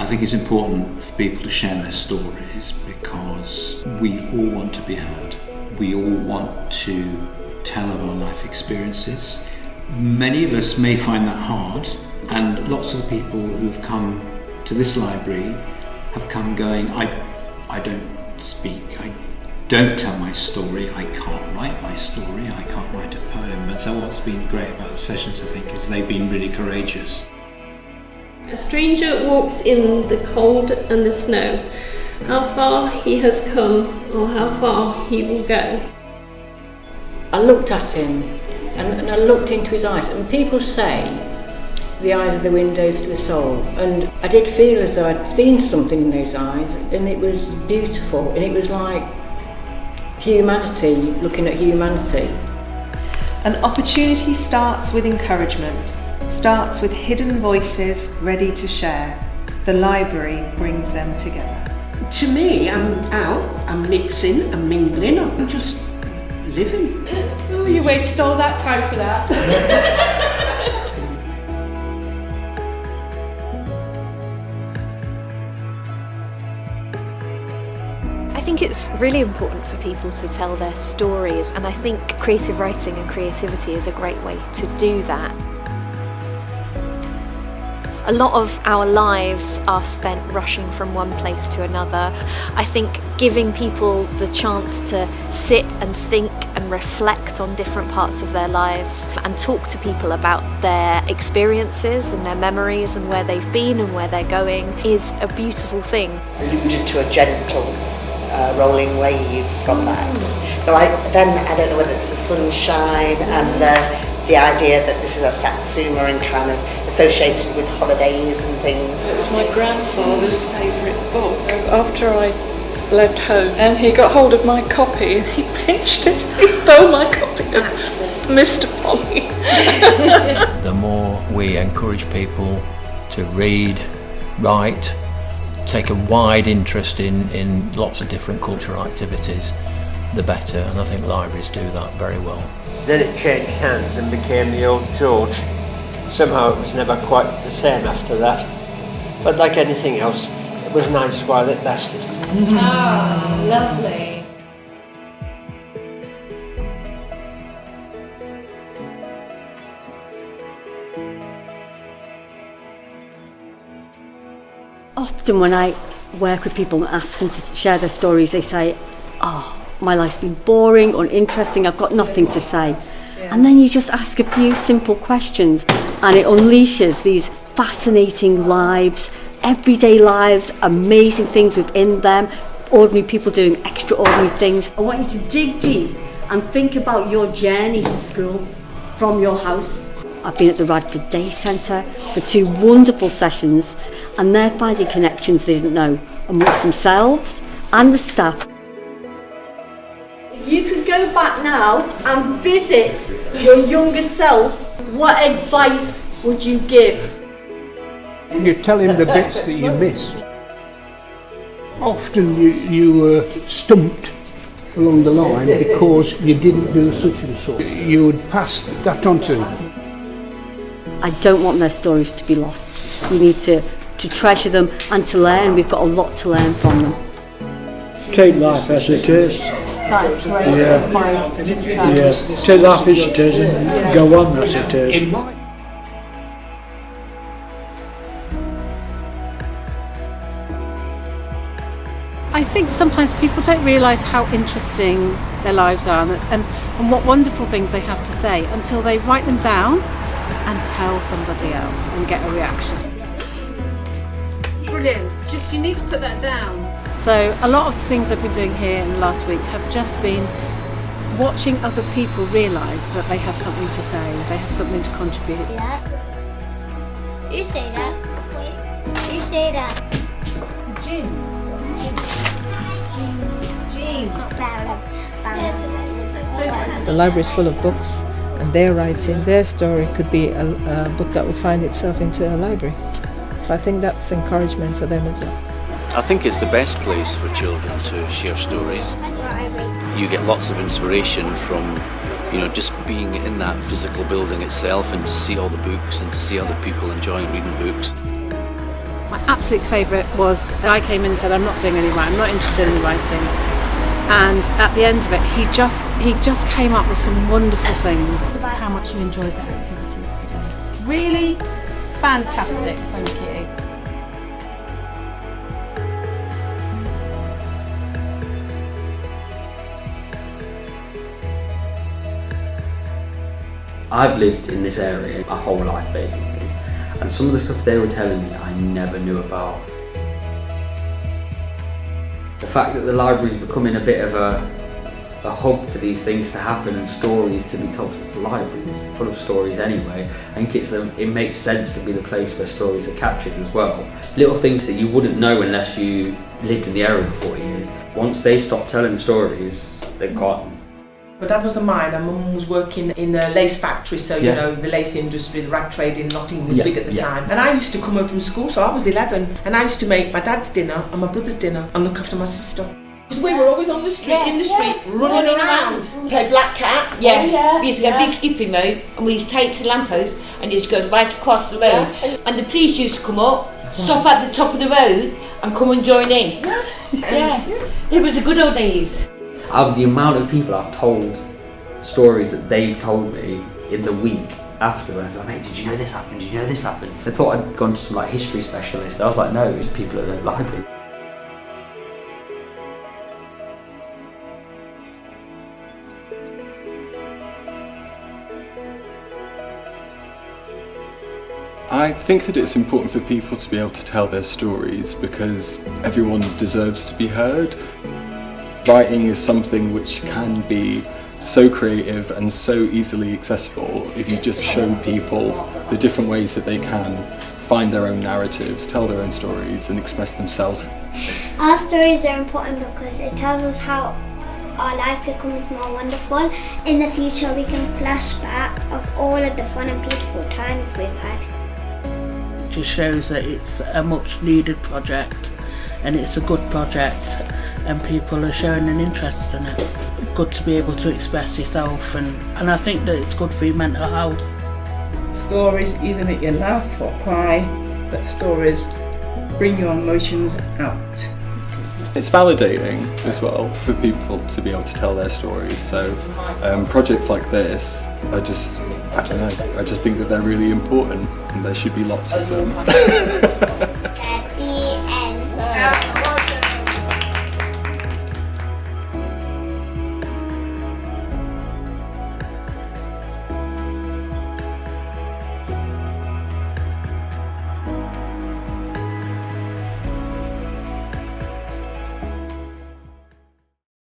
think it's important for people to share their stories because we all want to be heard. We all want to tell of our life experiences. Many of us may find that hard, and lots of the people who've come to this library have come going, I don't speak, I don't tell my story, I can't write my story, I can't write a poem. And so what's been great about the sessions, I think, is they've been really courageous. A stranger walks in the cold and the snow. How far he has come, or how far he will go. I looked at him and I looked into his eyes, and people say the eyes are the windows to the soul, and I did feel as though I'd seen something in those eyes, and it was beautiful, and it was like humanity, looking at humanity. An opportunity starts with encouragement, starts with hidden voices ready to share. The library brings them together. To me, I'm out, I'm mixing, I'm mingling, I'm just living. Oh, you waited all that time for that. I think it's really important for people to tell their stories, and I think creative writing and creativity is a great way to do that. A lot of our lives are spent rushing from one place to another. I think giving people the chance to sit and think and reflect on different parts of their lives and talk to people about their experiences and their memories and where they've been and where they're going is a beautiful thing. Alluded to a gentle rolling wave from that. So I don't know whether it's the sunshine and the idea that this is a satsuma and kind of associated with holidays and things. It was my grandfather's favourite book. After I left home and he got hold of my copy and he pinched it, he stole my copy of Mr. Polly. The more we encourage people to read, write, take a wide interest in lots of different cultural activities, the better, and I think libraries do that very well. Then it changed hands and became the Old George. Somehow it was never quite the same after that. But like anything else, it was nice while it lasted. Ah, lovely. Often when I work with people and ask them to share their stories, they say, oh, my life's been boring, uninteresting, I've got nothing to say. And then you just ask a few simple questions and it unleashes these fascinating lives, everyday lives, amazing things within them, ordinary people doing extraordinary things. I want you to dig deep and think about your journey to school from your house. I've been at the Radford Day Centre for 2 wonderful sessions, and they're finding connections they didn't know amongst themselves and the staff. If you could go back now and visit your younger self, what advice would you give? You tell him the bits that you missed. Often you were stumped along the line because you didn't do such and such. You would pass that on to them. I don't want their stories to be lost. We need to treasure them and to learn. We've got a lot to learn from them. Take life as it is. That's great. Yeah. Take life as it is and go on as it is. I think sometimes people don't realise how interesting their lives are and what wonderful things they have to say until they write them down and tell somebody else and get a reaction. Brilliant. Just you need to put that down. So a lot of the things I've been doing here in the last week have just been watching other people realise that they have something to say, they have something to contribute. Yeah. You say that. You say that. Jeans. The library is full of books, and their writing, their story could be a book that will find itself into a library. So I think that's encouragement for them as well. I think it's the best place for children to share stories. You get lots of inspiration from, just being in that physical building itself and to see all the books and to see other people enjoying reading books. My absolute favourite was, I came in and said, I'm not doing any writing, I'm not interested in writing. And at the end of it, he just came up with some wonderful things. How much you enjoyed the activities today? Really fantastic, thank you. I've lived in this area my whole life basically, and some of the stuff they were telling me I never knew about. The fact that the library is becoming a bit of a hub for these things to happen and stories to be told. It's a library, it's full of stories anyway. I think it makes sense to be the place where stories are captured as well. Little things that you wouldn't know unless you lived in the area for 40 years. Once they stop telling stories, they're gone. My dad was a miner, Mum was working in a lace factory, so you know, the lace industry, the rag trade in Nottingham was big at the time. And I used to come home from school, so I was 11, and I used to make my dad's dinner and my brother's dinner and look after my sister. Because we were always on the street, in the street, running around. Play black cat. We used to get a big skipping rope, and we used to take to the lamppost and used to go right across the road. And the police used to come up, stop at the top of the road and come and join in. It was the good old days. Of the amount of people I've told stories that they've told me in the week after, and I'm like, mate, did you know this happened? Did you know this happened? They thought I'd gone to some like history specialist. I was like, no, it's people at the library. I think that it's important for people to be able to tell their stories because everyone deserves to be heard. Writing is something which can be so creative and so easily accessible if you just show people the different ways that they can find their own narratives, tell their own stories and express themselves. Our stories are important because it tells us how our life becomes more wonderful. In the future we can flash back of all of the fun and peaceful times we've had. It just shows that it's a much needed project and it's a good project and people are showing an interest in it. Good to be able to express yourself and I think that it's good for your mental health. Stories either make you laugh or cry, but stories bring your emotions out. It's validating as well for people to be able to tell their stories, so projects like this are just, I don't know, I just think that they're really important and there should be lots of them.